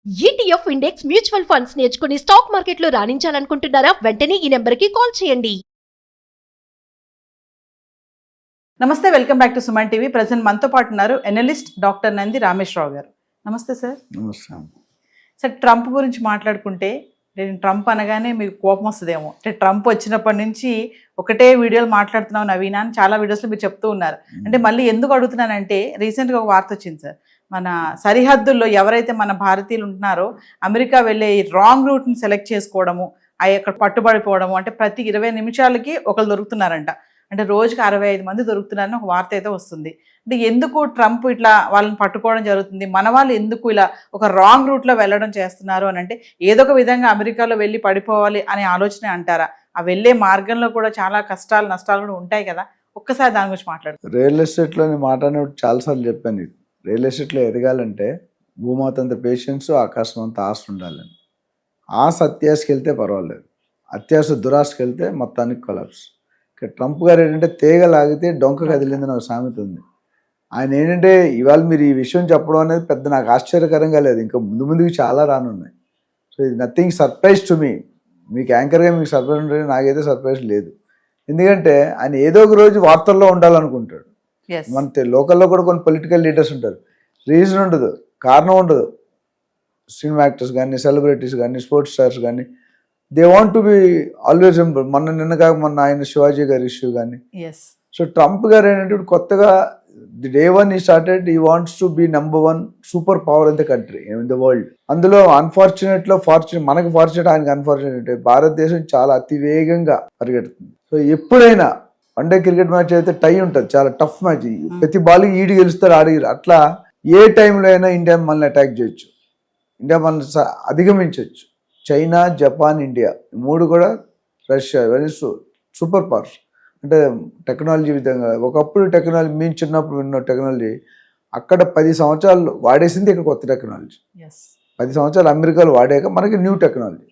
ETF index mutual funds నేర్చుకుని stock మార్కెట్లో రాణించాలనుకుంటున్నారా? వెంటనే ఈ నెంబర్కి కాల్ చేయండి. నమస్తే, welcome back to Suman TV. Present మనతో పాటు ఉన్నారు ఎనలిస్ట్ డాక్టర్ నంది రామేశ్వరరావు గారు. నమస్తే సార్. నమస్తే. సార్, ట్రంప్ గురించి మాట్లాడుకుంటే నేను ట్రంప్ అనగానే మీకు కోపం వస్తుందేమో. అంటే ట్రంప్ వచ్చినప్పటి నుంచి ఒకటే వీడియోలు మాట్లాడుతున్నావు నవీన అని చాలా వీడియోస్లో మీరు చెప్తూ ఉన్నారు. అంటే మళ్ళీ ఎందుకు అడుగుతున్నానంటే రీసెంట్గా ఒక వార్త వచ్చింది సార్. మన సరిహద్దుల్లో ఎవరైతే మన భారతీయులు ఉంటున్నారో అమెరికా వెళ్ళే రాంగ్ రూట్ని సెలెక్ట్ చేసుకోవడము, అక్కడ పట్టుబడిపోవడము, అంటే ప్రతి 20 నిమిషాలకి ఒకరు దొరుకుతున్నారంట. అంటే రోజుకి 65 మంది దొరుకుతున్నారని ఒక వార్త అయితే వస్తుంది. అంటే ఎందుకు ట్రంప్ ఇట్లా వాళ్ళని పట్టుకోవడం జరుగుతుంది, మన వాళ్ళు ఎందుకు ఇలా ఒక రాంగ్ రూట్లో వెళ్ళడం చేస్తున్నారు అని అంటే ఏదో ఒక విధంగా అమెరికాలో వెళ్ళి పడిపోవాలి అనే ఆలోచన అంటారా? ఆ వెళ్ళే మార్గంలో కూడా చాలా కష్టాలు నష్టాలు కూడా ఉంటాయి కదా, ఒక్కసారి దాని గురించి మాట్లాడుతారు. రియల్ ఎస్టేట్లో నేను మాట్లాడినప్పుడు చాలాసార్లు చెప్పాను, రియల్ ఎస్టేట్లో ఎదగాలంటే భూమాతంత పేషెన్స్, ఆకాశం అంత ఆశ ఉండాలని. ఆశ అత్యాశకి వెళ్తే పర్వాలేదు, అత్యాశ దురాశకి వెళ్తే మొత్తానికి కొలాప్స్. ట్రంప్ గారు ఏంటంటే తీగ లాగితే డొంక కదిలింది నాకు సామెత ఉంది. ఆయన ఏంటంటే ఇవాళ మీరు ఈ విషయం చెప్పడం అనేది పెద్ద నాకు ఆశ్చర్యకరంగా లేదు, ఇంకా ముందుకు చాలా రానున్నాయి. సో ఇది నథింగ్ సర్ప్రైజ్ టు మీ. మీకు యాంకర్గా మీకు సర్ప్రైజ్ ఉంటుంది, నాకైతే సర్ప్రైజ్ లేదు. ఎందుకంటే ఆయన ఏదో ఒక రోజు వార్తల్లో ఉండాలనుకుంటాడు. మన లోకల్లో కూడా కొన్ని పొలిటికల్ లీడర్స్ ఉంటారు, రీజన్ ఉండదు, కారణం ఉండదు. సినిమా యాక్టర్స్ కానీ, సెలబ్రిటీస్ కానీ, స్పోర్ట్స్ స్టార్స్ కానీ, they want to be always remember. మొన్న ఆయన శివాజీ గారి ఇష్యూ కానీ. సో ట్రంప్ గారు ఏంటంటే కొత్తగా ది డే వన్ ఈ స్టార్టెడ్, ఈ wants to be #1 super power in the country, in the world. అందులో మనకి ఫార్చునేట్, ఆయనకి అన్ఫార్చునేట్. భారతదేశం చాలా అతివేగంగా పరిగెడుతుంది. సో ఎప్పుడైనా వన్డే క్రికెట్ మ్యాచ్ అయితే టై ఉంటుంది, చాలా టఫ్ మ్యాచ్. ప్రతి బాల్కి ఈడు గెలుస్తారు, ఆడిగి. అట్లా ఏ టైంలో అయినా ఇండియా మనల్ని అటాక్ చేయొచ్చు, ఇండియా మనల్ని అధిగమించవచ్చు. చైనా, జపాన్, ఇండియా, మూడు కూడా, రష్యా, ఇవన్నీ సూపర్ పవర్స్. అంటే టెక్నాలజీ విధంగా ఒకప్పుడు టెక్నాలజీ, మేము చిన్నప్పుడు ఉన్న టెక్నాలజీ అక్కడ 10 సంవత్సరాలు వాడేసింది, ఇక్కడ కొత్త టెక్నాలజీ. 10 సంవత్సరాలు అమెరికాలో వాడాక మనకి new technology.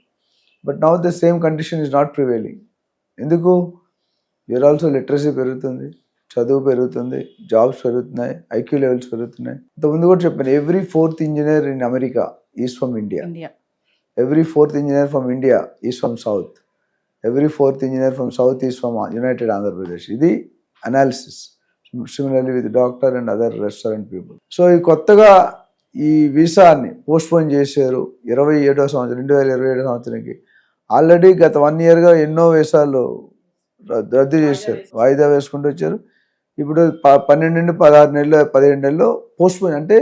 But now the same condition is not prevailing. ఎందుకు? యూఆర్ ఆల్సో లిటరసీ పెరుగుతుంది, చదువు పెరుగుతుంది, జాబ్స్ పెరుగుతున్నాయి, ఐక్యూ లెవెల్స్ పెరుగుతున్నాయి. ఇంతకుముందు కూడా చెప్పాను, every 4th engineer in America is from India. Every 4th engineer from India is from South. Every 4th engineer from South is from United Andhra Pradesh. ఇది analysis. Similarly with doctor and other restaurant people. So ఈ కొత్తగా ఈ వీసాని postpone చేశారు 2027 సంవత్సరానికి. Already గత 1 yearగా ఎన్నో వీసాలు రద్దు చేశారు, వాయిదా వేసుకుంటూ వచ్చారు. ఇప్పుడు 12 నుండి 16 నెలలు, 17 నెలలు పోస్ట్పోన్. అంటే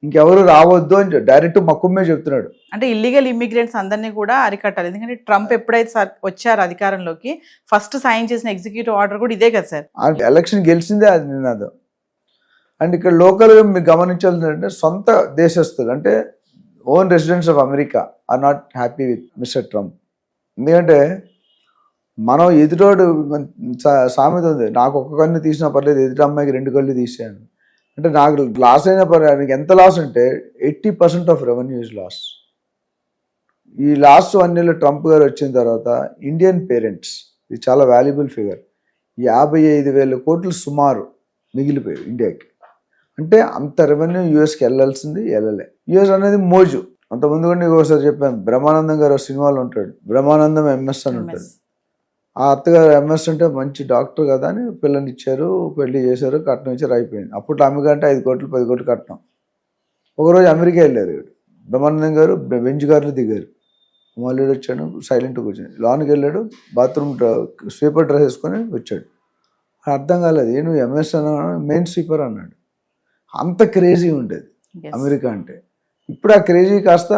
ఇంకెవరు రావద్దు అని డైరెక్ట్ మక్కుమే చెప్తున్నాడు. అంటే ఇల్లీగల్ ఇమ్మిగ్రెంట్స్ అందరినీ కూడా అరికట్టాలి. ఎందుకంటే ట్రంప్ ఎప్పుడైతే వచ్చారు అధికారంలోకి, ఫస్ట్ సైన్ చేసిన ఎగ్జిక్యూటివ్ ఆర్డర్ కూడా ఇదే కదా సార్. ఎలక్షన్ గెలిచిందే అది నినాదం. అండ్ ఇక్కడ లోకల్గా మీరు గమనించాల్సిందంటే సొంత దేశస్తులు, అంటే own residents of America are not happy with mister Trump. ఎందుకంటే మనం ఎదుటోడు సామెత ఉంది, నాకు ఒక్క కన్ను తీసినా పర్లేదు, ఎదుటి అమ్మాయికి 2 కళ్ళు తీసాను. అంటే నాకు లాస్ అయినా పర్లేదు. ఎంత లాస్ అంటే 80% ఆఫ్ రెవెన్యూ ఇస్ లాస్. ఈ లాస్ట్ 1 yearలో ట్రంప్ గారు వచ్చిన తర్వాత ఇండియన్ పేరెంట్స్, ఇది చాలా వాల్యుబుల్ ఫిగర్, 55,000 కోట్లు సుమారు మిగిలిపోయారు ఇండియాకి. అంటే అంత రెవెన్యూ యూఎస్కి వెళ్ళాల్సింది వెళ్ళలే. యూఎస్ అనేది మోజు. అంతకుముందు కూడా నీకు ఒకసారి చెప్పాను, బ్రహ్మానందం గారు సినిమాలో ఉంటాడు, బ్రహ్మానందం ఎంఎస్ అని ఉంటాడు. ఆ అత్తగారు ఎంఎస్ అంటే మంచి డాక్టర్ కదా అని పిల్లని ఇచ్చారు, పెళ్లి చేశారు, కట్నం ఇచ్చారు, అయిపోయింది. అప్పుడు అమెరికా 5 కోట్లు 10 కోట్లు కట్నం. ఒకరోజు అమెరికా వెళ్ళారు బ్రహ్మానందం గారు, బెంచ్ కార్లు దిగారు. మళ్ళీ వచ్చాడు, సైలెంట్గా కూర్చొని లోనికి వెళ్ళాడు, బాత్రూమ్ స్వీపర్ డ్రెస్ వేసుకొని వచ్చాడు. అర్థం కాలేదు, నువ్వు ఎంఎస్ అన్నా, మెయిన్ స్వీపర్ అన్నాడు. అంత క్రేజీ ఉండేది అమెరికా అంటే. ఇప్పుడు ఆ క్రేజీ కాస్త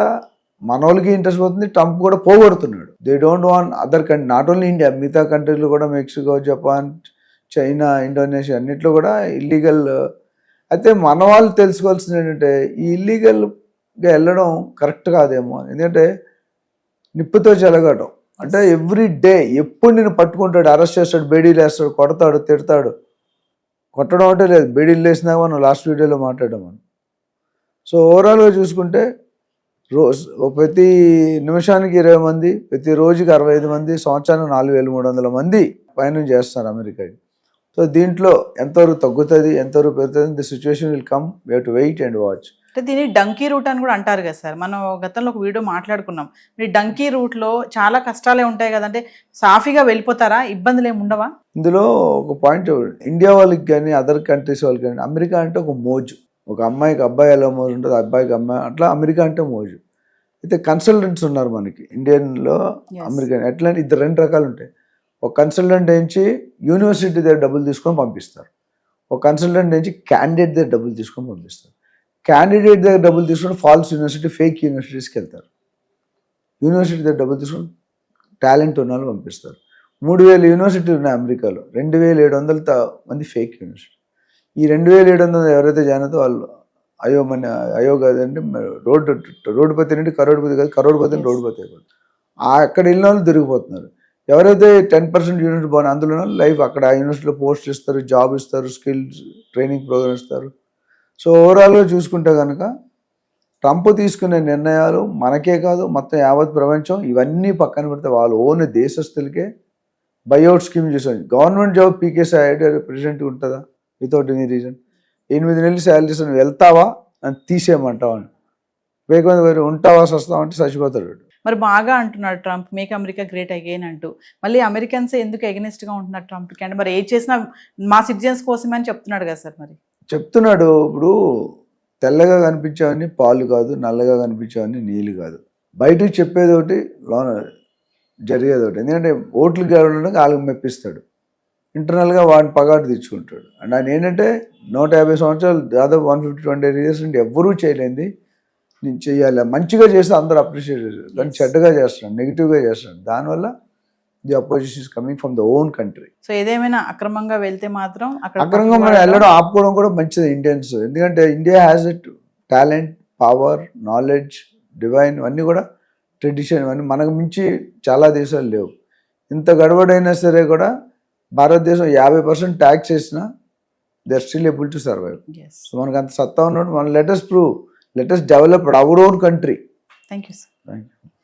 మన వాళ్ళకి ఇంట్రెస్ట్ పోతుంది, ట్రంప్ కూడా పోగొడుతున్నాడు. They don't want other country, not only India, మిగతా కంట్రీలు కూడా, మెక్సికో, జపాన్, చైనా, ఇండోనేషియా అన్నిట్లో కూడా ఇల్లీగల్. అయితే మన వాళ్ళు తెలుసుకోవాల్సింది ఏంటంటే ఈ ఇల్లీగల్గా వెళ్ళడం కరెక్ట్ కాదేమో. ఎందుకంటే నిప్పుతో చెలగటం అంటే ఎవ్రీ డే ఎప్పుడు నేను పట్టుకుంటాడు, అరెస్ట్ చేస్తాడు, బేడీలు వేస్తాడు, కొడతాడు, తిడతాడు. కొట్టడం అంటే లేదు, బేడీలు వేసినా మనం లాస్ట్ వీడియోలో మాట్లాడాం మనం. సో ఓవరాల్గా చూసుకుంటే ప్రతి నిమిషానికి 20 మంది, ప్రతి రోజుకి 65 మంది, సంవత్సరానికి 4,300 మంది పైన చేస్తున్నారు అమెరికాకి. సో దీంట్లో ఎంతవరకు తగ్గుతుంది, ఎంతవరకు పెరుగుతుంది, the situation will come, we have to wait and watch. అంటే దీన్ని డంకీ రూట్ అని కూడా అంటారు కదా సార్. మనం గతంలో ఒక వీడియో మాట్లాడుకున్నాం. మీరు డంకీ రూట్లో చాలా కష్టాలే ఉంటాయి కదంటే, సాఫీగా వెళ్ళిపోతారా, ఇబ్బందులు ఏమి ఉండవా? ఇందులో ఒక పాయింట్, ఇండియా వాళ్ళకి కానీ అదర్ కంట్రీస్ వాళ్ళకి కానీ అమెరికా అంటే ఒక మోజు. ఒక అమ్మాయికి అబ్బాయి ఎలా మోజు ఉంటుంది, అబ్బాయికి అమ్మాయి, అట్లా అమెరికా అంటే మోజు. అయితే కన్సల్టెంట్స్ ఉన్నారు మనకి ఇండియన్లో. అమెరికన్ ఎట్లా అంటే ఇద్దరు 2 రకాలు ఉంటాయి. ఒక కన్సల్టెంట్ నుంచి యూనివర్సిటీ దగ్గర డబ్బులు తీసుకొని పంపిస్తారు. ఒక కన్సల్టెంట్ నుంచి క్యాండిడేట్ దగ్గర డబ్బులు తీసుకొని పంపిస్తారు. క్యాండిడేట్ దగ్గర డబ్బులు తీసుకొని ఫాల్స్ యూనివర్సిటీ, ఫేక్ యూనివర్సిటీస్కి వెళ్తారు. యూనివర్సిటీ దగ్గర డబ్బులు తీసుకొని టాలెంట్ ఉన్న వాళ్ళు పంపిస్తారు. 3000 యూనివర్సిటీలు ఉన్నాయి అమెరికాలో, 2700 మంది ఫేక్ యూనివర్సిటీ. ఈ 2700 ఎవరైతే జాయిన్ అవుతారో వాళ్ళు అయో కాదంటే రోడ్డుపతి నుండి కరోడ్పతి కాదు, కరోడ్పతి నుండి రోడ్డుపతి అయిపోతుంది. అక్కడ వెళ్ళిన వాళ్ళు దొరికిపోతున్నారు. ఎవరైతే 10% యూనివర్సిటీ బాగుంది అందులో లైఫ్ అక్కడ ఆ యూనివర్సిటీలో పోస్ట్ ఇస్తారు, జాబ్ ఇస్తారు, స్కిల్స్ ట్రైనింగ్ ప్రోగ్రామ్ ఇస్తారు. సో ఓవరాల్గా చూసుకుంటే కనుక ట్రంప్ తీసుకునే నిర్ణయాలు మనకే కాదు మొత్తం యావత్ ప్రపంచం ఇవన్నీ పక్కన పెడితే వాళ్ళు ఓన్ దేశస్తులకే బైఅవుట్ స్కీమ్ చేశారు. గవర్నమెంట్ జాబ్ పీకేసీ ప్రెసిడెంట్ ఉంటుందా వితౌట్ ఎనీ రీజన్? 8 నెలలు శాలరీస్ నువ్వు వెళ్తావా అని తీసేయమంటావా అని, వేగంగా ఉంటావా సస్తావా అంటే చచ్చిపోతాడు. మరి బాగా అంటున్నాడు Trump, make America great again అంటూ. మళ్ళీ అమెరికన్స్ ఎందుకు ఎగనెస్ట్గా ఉంటున్నారు ట్రంప్కి? అంటే మరి ఏది చేసినా మా సిటిజన్స్ కోసమే అని చెప్తున్నాడు కదా సార్. మరి చెప్తున్నాడు, ఇప్పుడు తెల్లగా కనిపించేవన్నీ పాలు కాదు, నల్లగా కనిపించేవన్నీ నీళ్ళు కాదు. బయటకు చెప్పేది ఒకటి, లోన జరిగేది ఒకటి. ఎందుకంటే ఓట్లు గెలవడానికి వాళ్ళకి మెప్పిస్తాడు, ఇంటర్నల్గా వాడిని పగాటు తెచ్చుకుంటాడు. అండ్ ఆయన ఏంటంటే 150 సంవత్సరాలు దాదాపు 150-120 years నుండి ఎవ్వరూ చేయలేంది నేను చెయ్యాలి. మంచిగా చేస్తే అందరూ అప్రిషియేట్ చేస్తారు, కానీ చెడ్డగా చేస్తున్నాడు, నెగిటివ్గా చేస్తున్నాడు. దానివల్ల the opposition is coming from the own country. So ఏదేమైనా అక్రమంగా వెళ్తే మాత్రం అక్రమంగా మనం వెళ్ళడం ఆపుకోవడం కూడా మంచిది ఇండియన్స్. ఎందుకంటే India has a talent, power, knowledge, divine అన్నీ కూడా ట్రెడిషన్ ఇవన్నీ మనకు మించి చాలా దేశాలు లేవు. ఇంత గడబడైనా సరే కూడా భారతదేశం 50% ట్యాక్స్ చేసినా they are still able to survive. So మనకు అంత సత్తా ఉన్నప్పుడు మనం let us prove, let us develop our own country. Thank you, sir. Thank you.